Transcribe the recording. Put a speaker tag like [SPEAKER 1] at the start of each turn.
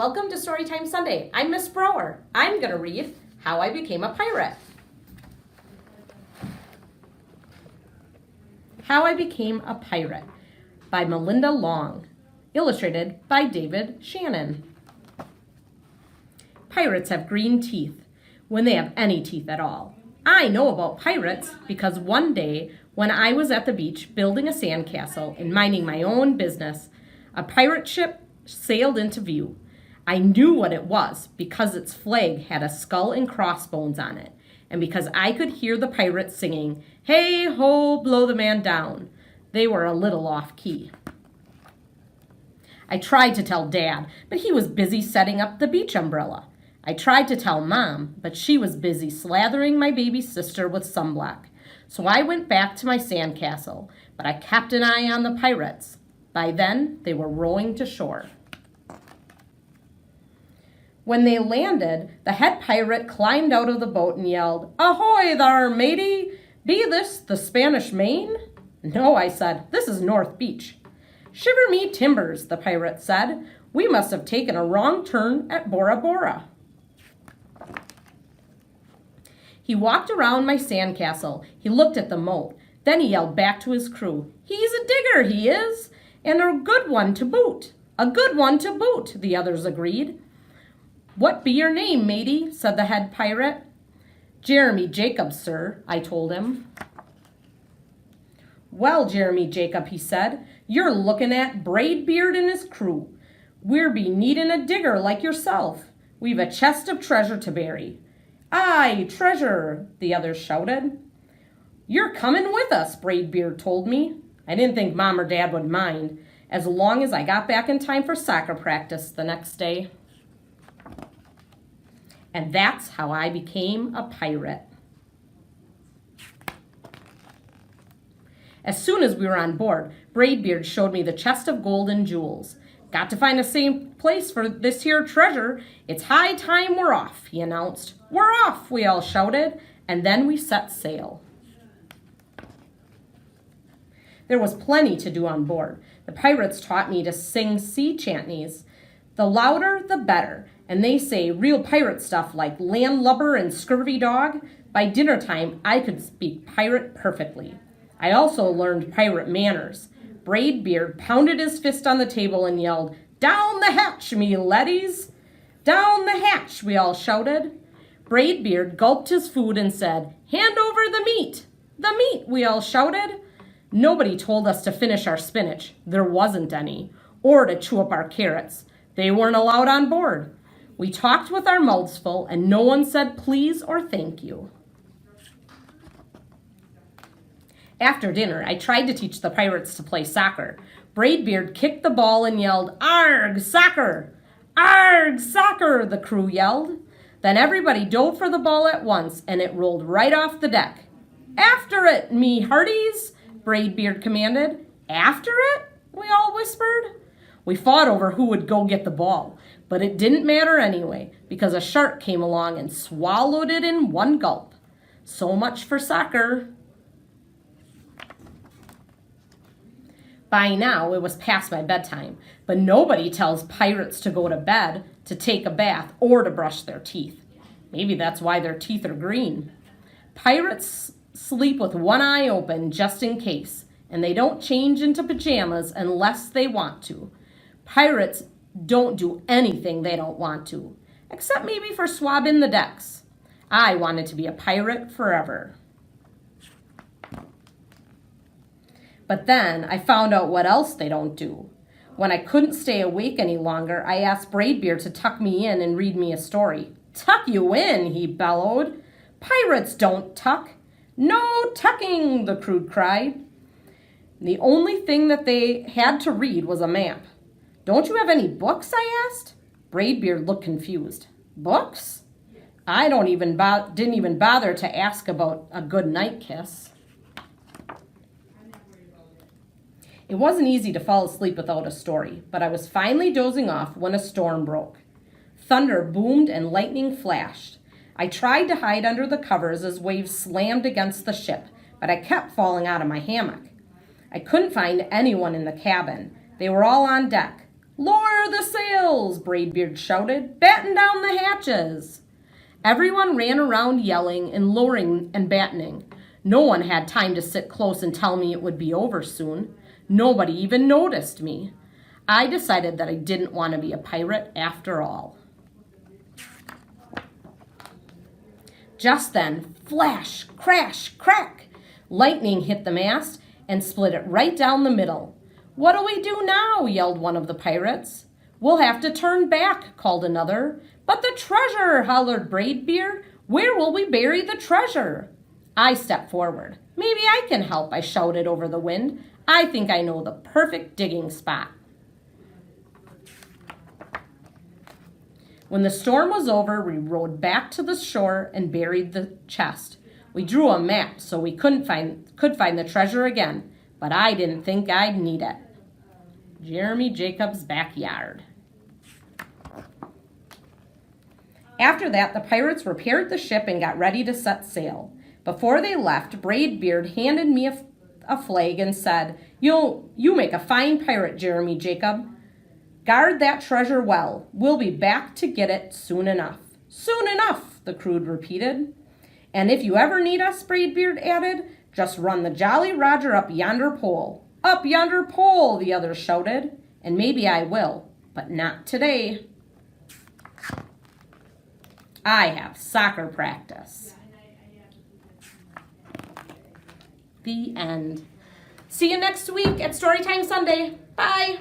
[SPEAKER 1] Welcome to Storytime Sunday. I'm Miss Brower. I'm going to read How I Became a Pirate. How I Became a Pirate by Melinda Long. Illustrated by Shannon. Pirates have green teeth, when they have any teeth at all. I know about pirates because one day when I was at the beach building a sandcastle and minding my own business, a pirate ship sailed into view. I knew what it was because its flag had a skull and crossbones on it, and because I could hear the pirates singing, "Hey ho, blow the man down." They were a little off key. I tried to tell Dad, but he was busy setting up the beach umbrella. I tried to tell Mom, but she was busy slathering my baby sister with sunblock. So I went back to my sandcastle, but I kept an eye on the pirates. By then, they were rowing to shore. When they landed, the head pirate climbed out of the boat and yelled, "Ahoy thar, matey! Be this the Spanish Main?" "No," I said, "this is North Beach." "Shiver me timbers," the pirate said. "We must have taken a wrong turn at Bora Bora." He walked around my sandcastle. He looked at the moat. Then he yelled back to his crew, "He's a digger, he is, and a good one to boot." "A good one to boot," the others agreed. "What be your name, matey?" said the head pirate. "Jeremy Jacob, sir," I told him. "Well, Jeremy Jacob," he said, "you're looking at Braidbeard and his crew. We're be needin' a digger like yourself. We've a chest of treasure to bury." "Aye, treasure," the others shouted. "You're coming with us," Braidbeard told me. I didn't think Mom or Dad would mind, as long as I got back in time for soccer practice the next day. And that's how I became a pirate. As soon as we were on board, Braidbeard showed me the chest of gold and jewels. "Got to find the same place for this here treasure. It's high time we're off," he announced. "We're off," we all shouted, and then we set sail. There was plenty to do on board. The pirates taught me to sing sea chantneys. The louder, the better, and they say real pirate stuff like landlubber and scurvy dog. By dinner time, I could speak pirate perfectly. I also learned pirate manners. Braidbeard pounded his fist on the table and yelled, "Down the hatch, me laddies!" "Down the hatch," we all shouted. Braidbeard gulped his food and said, "Hand over the meat!" "The meat," we all shouted. Nobody told us to finish our spinach. There wasn't any. Or to chew up our carrots. They weren't allowed on board. We talked with our mouths full, and no one said please or thank you. After dinner, I tried to teach the pirates to play soccer. Braidbeard kicked the ball and yelled, "Arg, soccer!" "Arg, soccer!" the crew yelled. Then everybody dove for the ball at once, and it rolled right off the deck. "After it, me hearties!" Braidbeard commanded. "After it?" we all whispered. We fought over who would go get the ball, but it didn't matter anyway, because a shark came along and swallowed it in one gulp. So much for soccer. By now, it was past my bedtime, but nobody tells pirates to go to bed, to take a bath, or to brush their teeth. Maybe that's why their teeth are green. Pirates sleep with one eye open just in case, and they don't change into pajamas unless they want to. Pirates don't do anything they don't want to, except maybe for swabbing the decks. I wanted to be a pirate forever. But then I found out what else they don't do. When I couldn't stay awake any longer, I asked Braidbeard to tuck me in and read me a story. "Tuck you in?" he bellowed. "Pirates don't tuck." "No tucking," the crew cried. The only thing that they had to read was a map. "Don't you have any books?" I asked. Braidbeard looked confused. "Books?" I didn't even bother to ask about a good night kiss. It wasn't easy to fall asleep without a story, but I was finally dozing off when a storm broke. Thunder boomed and lightning flashed. I tried to hide under the covers as waves slammed against the ship, but I kept falling out of my hammock. I couldn't find anyone in the cabin. They were all on deck. "Lower the sails," Braidbeard shouted. "Batten down the hatches." Everyone ran around yelling and lowering and battening. No one had time to sit close and tell me it would be over soon. Nobody even noticed me. I decided that I didn't want to be a pirate after all. Just then, flash, crash, crack! Lightning hit the mast and split it right down the middle. "What'll we do now?" yelled one of the pirates. "We'll have to turn back," called another. "But the treasure!" hollered Braidbeard. "Where will we bury the treasure?" I stepped forward. "Maybe I can help," I shouted over the wind. "I think I know the perfect digging spot." When the storm was over, we rowed back to the shore and buried the chest. We drew a map so we could find the treasure again, but I didn't think I'd need it. Jeremy Jacobs' backyard. After that, the pirates repaired the ship and got ready to set sail. Before they left, Braidbeard handed me a flag and said, You make a fine pirate, Jeremy Jacob. Guard that treasure well. We'll be back to get it soon enough." "Soon enough," the crew repeated. "And if you ever need us," Braidbeard added, "just run the Jolly Roger up yonder pole." "Up yonder pole," the others shouted. "And maybe I will, but not today. I have soccer practice." The end. See you next week at Storytime Sunday. Bye.